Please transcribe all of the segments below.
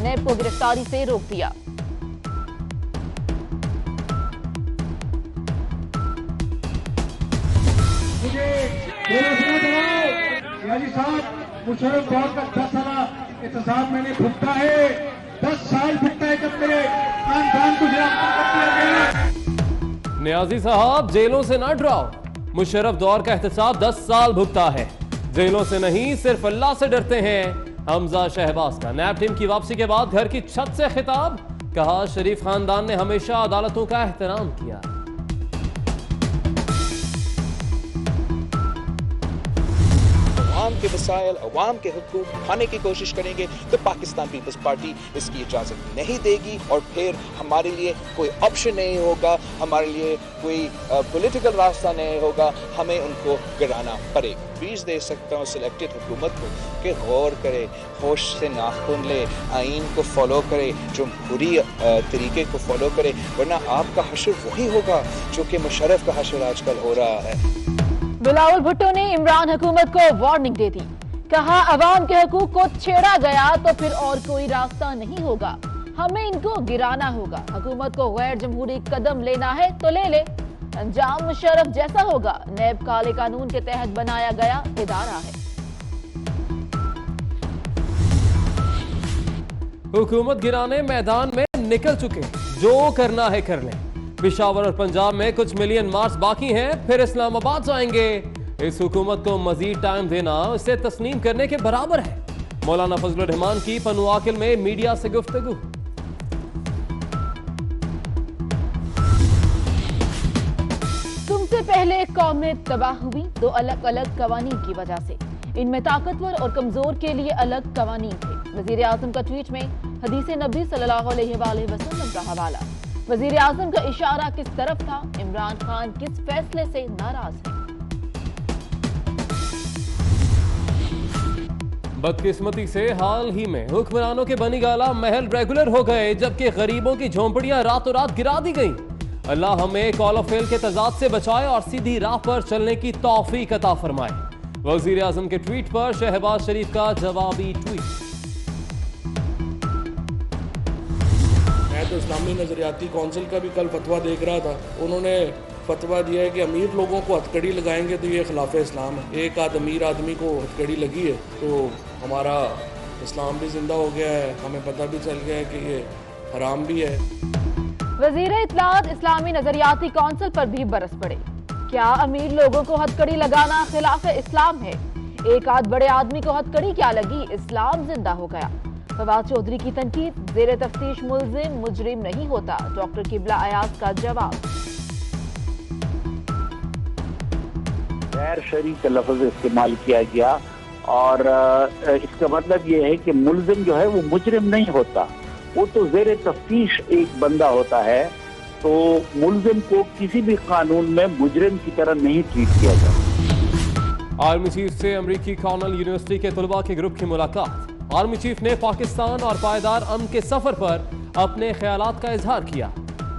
नैब को गिरफ्तारी से रोक दिया। मुशर्रफ दौर का 10 साल एहतसाब मैंने भुगता है, 10 साल भुगता है जब मेरे खानदान को गिरफ्तार कर दिया गया। नियाजी साहब जेलों से ना डराओ, मुशर्रफ दौर का एहतसाब 10 साल भुगता है। जेलों से नहीं सिर्फ अल्लाह से डरते हैं। हमजा शहबाज का नैब टीम की वापसी के बाद घर की छत से खिताब, कहा शरीफ खानदान ने हमेशा अदालतों का एहतराम किया। अवाम के वसाइल, अवाम के हुकूक खाने की कोशिश करेंगे तो पाकिस्तान पीपल्स पार्टी इसकी इजाज़त नहीं देगी और फिर हमारे लिए कोई ऑप्शन नहीं होगा, हमारे लिए कोई पॉलिटिकल रास्ता नहीं होगा, हमें उनको गिराना पड़ेगा। बीज दे सकता हूँ सिलेक्टेड हुकूमत को कि गौर करे, होश से नाखून ले, आइन को फॉलो करे, जमहूरी तरीके को फॉलो करे, वरना आपका हशर वही होगा जो कि मुशर्रफ का हशर आजकल हो रहा है। बिलावल भुट्टो ने इमरान हुकूमत को वार्निंग दे दी, कहा अवाम के हकूक को छेड़ा गया तो फिर और कोई रास्ता नहीं होगा, हमें इनको गिराना होगा। हुकूमत को गैर जमहूरी कदम लेना है तो ले ले, अंजाम मुशर्रफ जैसा होगा। नैब काले कानून के तहत बनाया गया इदारा है। हुकूमत गिराने मैदान में निकल चुके, जो करना है कर लें। पेशावर और पंजाब में कुछ मिलियन मार्च बाकी हैं, फिर इस्लामाबाद जाएंगे। इस हुकूमत को मजीद टाइम देना इसे तस्लीम करने के बराबर है। मौलाना फजलुर रहमान की पनुआकिल में मीडिया से गुफ्तगू। तुमसे पहले कौमें तबाह हुई दो अलग अलग कवानीन की वजह से, इनमें ताकतवर और कमजोर के लिए अलग कवानीन थे। वजीर आजम का ट्वीट में हदीस नबी सल्लल्लाहु अलैहि वसल्लम का हवाला। वजीर आजम का इशारा किस तरफ था? इमरान खान किस फैसले से नाराज है? बदकिस्मती से हाल ही में हुक्मरानों के बनी गाला महल रेगुलर हो गए, जबकि गरीबों की झोंपड़ियां रातों रात गिरा दी गईं। अल्लाह हमें कॉल ऑफ फेल के तजाद से बचाए और सीधी राह पर चलने की तौफीक अता फरमाए। वजीर आजम के ट्वीट पर शहबाज शरीफ का जवाबी ट्वीट। मैं तो इस्लामी नज़रियाती कौंसिल का भी कल फतवा देख रहा था, उन्होंने फतवा दिया है कि अमीर लोगों को हथकड़ी लगाएंगे तो ये खिलाफ इस्लाम है। एक आध अमीर आदमी को हथकड़ी लगी है तो हमारा इस्लाम भी जिंदा हो गया है, हमें पता भी चल गया है कि ये हराम भी है। वजीर इत्तलात इस्लामी नजरियाती कौंसिल पर भी बरस पड़े। क्या अमीर लोगों को हथकड़ी लगाना खिलाफ इस्लाम है? एक आध बड़े आदमी को हथकड़ी क्या लगी, इस्लाम जिंदा हो गया। फवाद चौधरी की तनकीद, जेर तफ्तीश मुल्जिम मुजरिम नहीं होता। डॉक्टर किबला अयाज का जवाब। गैर शरई का लफ्ज इस्तेमाल किया गया और इसका मतलब ये है कि मुल्जिम जो है वो मुजरिम नहीं होता, वो तो जेर तफ्तीश एक बंदा होता है। तो मुल्जिम को किसी भी कानून में मुजरिम की तरह नहीं ट्रीट किया जाता। आर्मी चीफ से अमेरिकी कॉर्नल यूनिवर्सिटी के तलबा के ग्रुप की मुलाकात। आर्मी चीफ ने पाकिस्तान और पायदार अमन के सफर पर अपने ख्यालात का इजहार किया।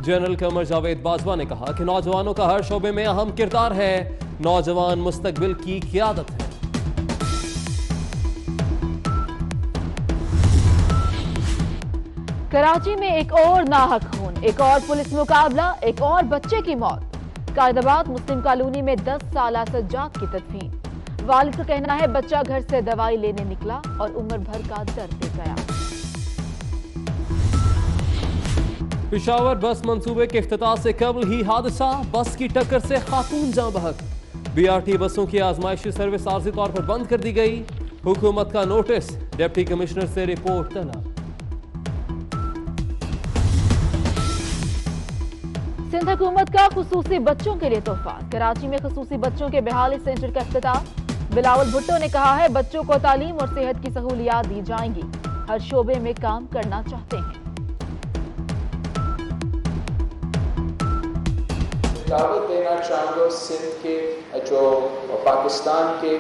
जनरल कमर जावेद बाजवा ने कहा कि नौजवानों का हर शोबे में अहम किरदार है, नौजवान मुस्तकबिल की क़ियादत है। कराची में एक और नाहक खून, एक और पुलिस मुकाबला, एक और बच्चे की मौत। कायदाबाद मुस्लिम कॉलोनी में 10 साला सज्जाद की तदफीन। वालिद का कहना है बच्चा घर से दवाई लेने निकला और उम्र भर का दर्द दे गया। पेशावर बस मंसूबे के इफ्तिताह से कबल ही हादसा, बस की टक्कर से खातून जाँ बहक। बीआरटी बसों की आजमाइशी सर्विस आर्जी तौर पर बंद कर दी गई। हुकूमत का नोटिस, डिप्टी कमिश्नर से रिपोर्ट तलब। सिंध हुकूमत का खुसूसी बच्चों के लिए तोहफा। कराची में खुसूसी बच्चों के बहाली सेंटर का इफ्तिताह। बिलावल भुट्टो ने कहा है बच्चों को तालीम और सेहत की सहूलियात दी जाएंगी, हर शोबे में काम करना चाहते हैं। दावत देना चाहूँगा सिंध के जो पाकिस्तान के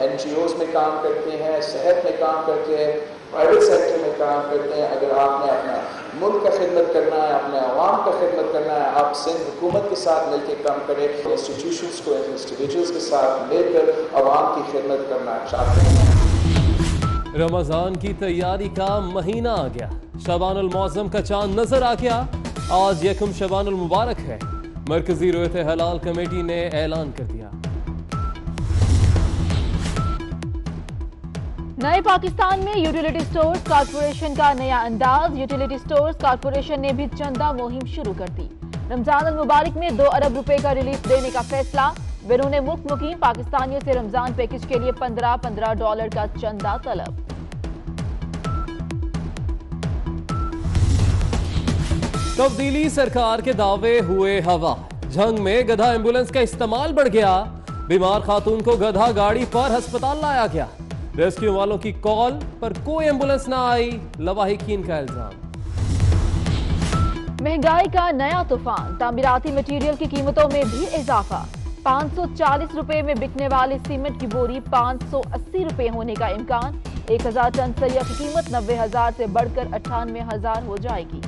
NGOs में काम करते हैं, सेहत में काम करते हैं, प्राइवेट सेक्टर में काम करते हैं। अगर आपने अपना मुल्क का खिदमत करना है, अपने अवाम का खिदमत करना है, आप सिंध हुकूमत के साथ मिलकर काम करें। इंस्टीट्यूशंस को इंडिविजुअल्स के साथ मिलकर अवाम की खिदमत करना चाहते हैं। रमजान की तैयारी का महीना आ गया, शबानुल मौज़म का चांद नजर आ गया। आज यकम शबानुल मुबारक है। मरकजी रोयत हलाल कमेटी ने ऐलान कर दिया। नए पाकिस्तान में यूटिलिटी स्टोर्स कॉर्पोरेशन का नया अंदाज। यूटिलिटी स्टोर्स कॉर्पोरेशन ने भी चंदा मुहिम शुरू कर दी। रमजान मुबारक में 2 अरब रुपए का रिलीफ देने का फैसला। बैरून मुल्क मुकीम पाकिस्तानियों से रमजान पैकेज के लिए $15 का चंदा तलब। तब्दीली सरकार के दावे हुए हवा। झंग में गधा एम्बुलेंस का इस्तेमाल बढ़ गया। बीमार खातून को गधा गाड़ी पर अस्पताल लाया गया। रेस्क्यू वालों की कॉल पर कोई एम्बुलेंस ना आई, लवाहिकीन का इल्जाम। महंगाई का नया तूफान। तामीराती मटीरियल की कीमतों में भी इजाफा। 540 रुपए में बिकने वाली सीमेंट की बोरी 580 रुपए होने का इम्कान। 1000 टन सरिया की कीमत 90,000 से बढ़कर 98,000 हो जाएगी।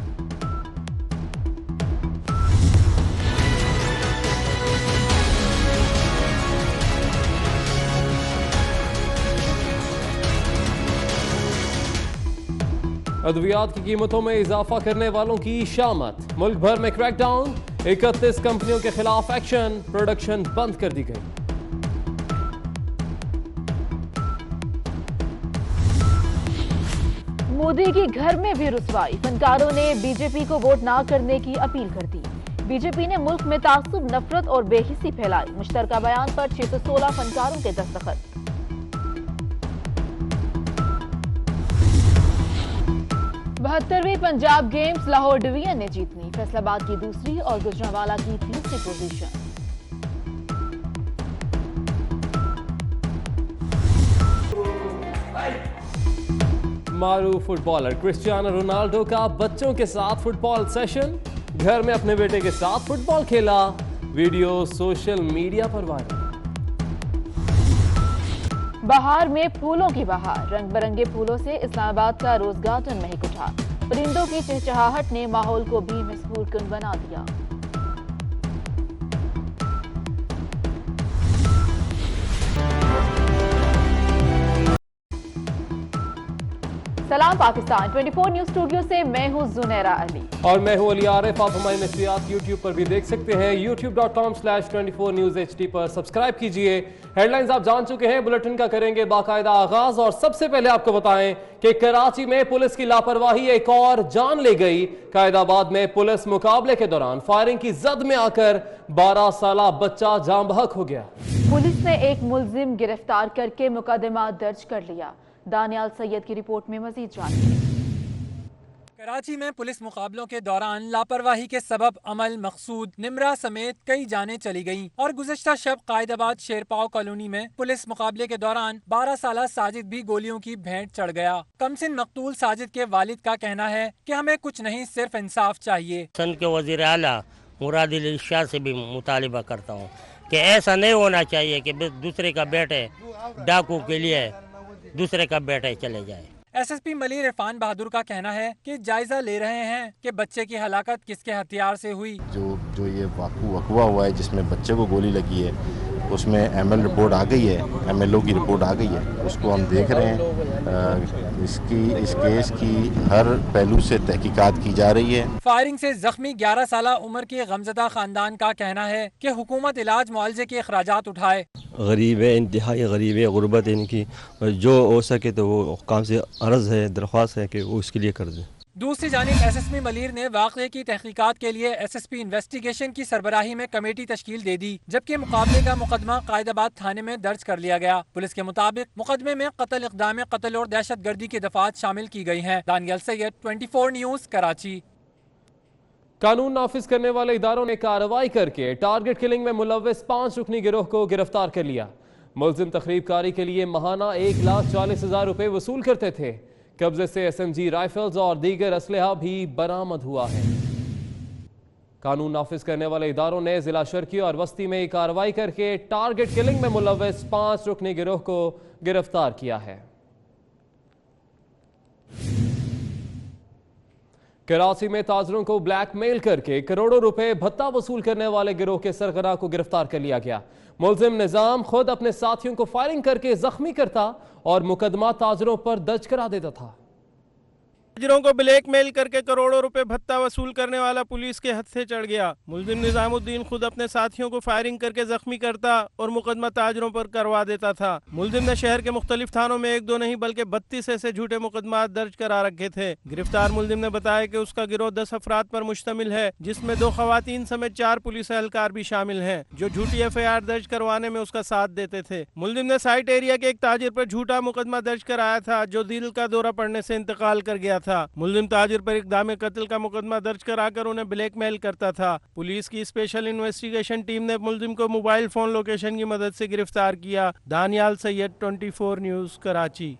अद्वियात की कीमतों में इजाफा करने वालों की शामत। मुल्क भर में क्रैकडाउन। 31 कंपनियों के खिलाफ एक्शन। प्रोडक्शन बंद कर दी गई। मोदी की घर में भी रुसवाई। फनकारों ने बीजेपी को वोट ना करने की अपील कर दी। बीजेपी ने मुल्क में तासुब, नफरत और बेहिसी फैलाई। मुश्तरका बयान पर 616 फनकारों के दस्तखत। 72वीं पंजाब गेम्स लाहौर डिवीजन ने जीत ली। फैसलाबाद की दूसरी और गुजरांवाला की तीसरी पोजीशन। मारूफ फुटबॉलर क्रिस्टियानो रोनाल्डो का बच्चों के साथ फुटबॉल सेशन। घर में अपने बेटे के साथ फुटबॉल खेला। वीडियो सोशल मीडिया पर वायरल। बहार में फूलों की बहार। रंग बिरंगे फूलों से इस्लामाबाद का रोज गार्डन महक उठा। परिंदों की चहचहाहट ने माहौल को भी मसहूर कुन बना दिया। सलाम पाकिस्तान 24 न्यूज स्टूडियो से मैं हूं जुनैरा अली और मैं हूं अली आरिफ। आप हमारी नशरियात यूट्यूब पर भी देख सकते हैं। youtube.com/24newshd पर सब्सक्राइब कीजिए। हेडलाइंस आप जान चुके हैं, बुलेटिन का करेंगे बाकायदा आगाज। और सबसे पहले आपको बताएं कि कराची में पुलिस की लापरवाही एक और जान ले गई। कायदाबाद में पुलिस मुकाबले के दौरान फायरिंग की जद में आकर 12 साला बच्चा जाम बहक हो गया। पुलिस ने एक मुलजिम गिरफ्तार करके मुकदमा दर्ज कर लिया। दानियाल सैयद की रिपोर्ट में मजीद जानकारी। कराची में पुलिस मुकाबलों के दौरान लापरवाही के सबब अमल मकसूद निमरा समेत कई जानें चली गईं और गुज़श्ता शब कायदाबाद शेरपाव कॉलोनी में पुलिस मुकाबले के दौरान 12 साला साजिद भी गोलियों की भेंट चढ़ गया। कमसिन मकतूल साजिद के वालिद का कहना है कि हमें कुछ नहीं, सिर्फ इंसाफ चाहिए। सन के वज़ीर आला मुराद अली शाह से भी मुतालिबा करता हूँ कि ऐसा नहीं होना चाहिए कि दूसरे का बेटे डाकू के लिए दूसरे का बेटा चले जाए। एसएसपी मलिर इरफान बहादुर का कहना है कि जायजा ले रहे हैं कि बच्चे की हलाकत किसके हथियार से हुई। जो ये वकवा हुआ है जिसमें बच्चे को गोली लगी है, उसमें एमएल रिपोर्ट आ गई है, एमएलओ की रिपोर्ट आ गई है, उसको हम देख रहे हैं। इस केस की हर पहलू से तहकीकात की जा रही है। फायरिंग से जख्मी 11 साला उम्र के गमजदा खानदान का कहना है कि हुकूमत इलाज मुआवजे के अखराजात उठाए। गरीब है, इंतहाई गरीब है, गुर्बत है इनकी। जो हो सके तो वो काम से अर्ज है, दरख्वास्त है कि वो उसके लिए कर दे। दूसरी जानिब एसएसपी मलिर ने वाक़े की तहकीकात के लिए एसएसपी इन्वेस्टिगेशन की सरबराही में कमेटी तश्कील दे दी, जबकि मुकाबले का मुकदमा कायदाबाद थाने में दर्ज कर लिया गया। पुलिस के मुताबिक मुकदमे में कत्ल, इक़दाम कत्ल और दहशत गर्दी की दफात शामिल की गई हैं। दानियाल सैयद 24 न्यूज़ कराची। कानून नाफिज करने वाले इदारों ने कार्रवाई करके टारगेट किलिंग में मुलव्वस 5 रुकनी गिरोह को गिरफ्तार कर लिया। मुलजिम तकरीब कारी के लिए महाना 1,40,000 रुपए वसूल करते थे। कब्जे से SMG राइफल्स और दीगर असलहा भी बरामद हुआ है। कानून नाफिज करने वाले इदारों ने जिला शर्की और वस्ती में कार्रवाई करके टारगेट किलिंग में मुलव्वस 5 रुकनी गिरोह को गिरफ्तार किया है। कराची में ताजरों को ब्लैकमेल करके करोड़ों रुपए भत्ता वसूल करने वाले गिरोह के सरगना को गिरफ्तार कर लिया गया। मुलजिम निजाम खुद अपने साथियों को फायरिंग करके जख्मी करता और मुकदमा ताजरों पर दर्ज करा देता था। ताजरों को ब्लैकमेल करके करोड़ों रुपए भत्ता वसूल करने वाला पुलिस के हद से चढ़ गया। मुलजिम निजामुद्दीन खुद अपने साथियों को फायरिंग करके जख्मी करता और मुकदमा ताजरों पर करवा देता था। मुलजिम ने शहर के मुख्तलिफ थानों में 1-2 नहीं बल्कि 32 ऐसे झूठे मुकदमा दर्ज करा रखे थे। गिरफ्तार मुलजिम ने बताया कि उसका गिरोह 10 अफराद पर मुश्तमिल है, जिसमें 2 खवातीन समेत 4 पुलिस एहलकार भी शामिल हैं, जो झूठी FIR दर्ज करवाने में उसका साथ देते थे। मुलजिम ने साइट एरिया के एक ताजिर पर झूठा मुकदमा दर्ज कराया था, जो दिल का दौरा पड़ने से इंतकाल कर गया था। मुलजिम ताजिर पर इक़दाम कत्ल का मुकदमा दर्ज कराकर उन्हें ब्लैकमेल करता था। पुलिस की स्पेशल इन्वेस्टिगेशन टीम ने मुलजिम को मोबाइल फोन लोकेशन की मदद से गिरफ्तार किया। दानियाल सैयद, 24 न्यूज़, कराची।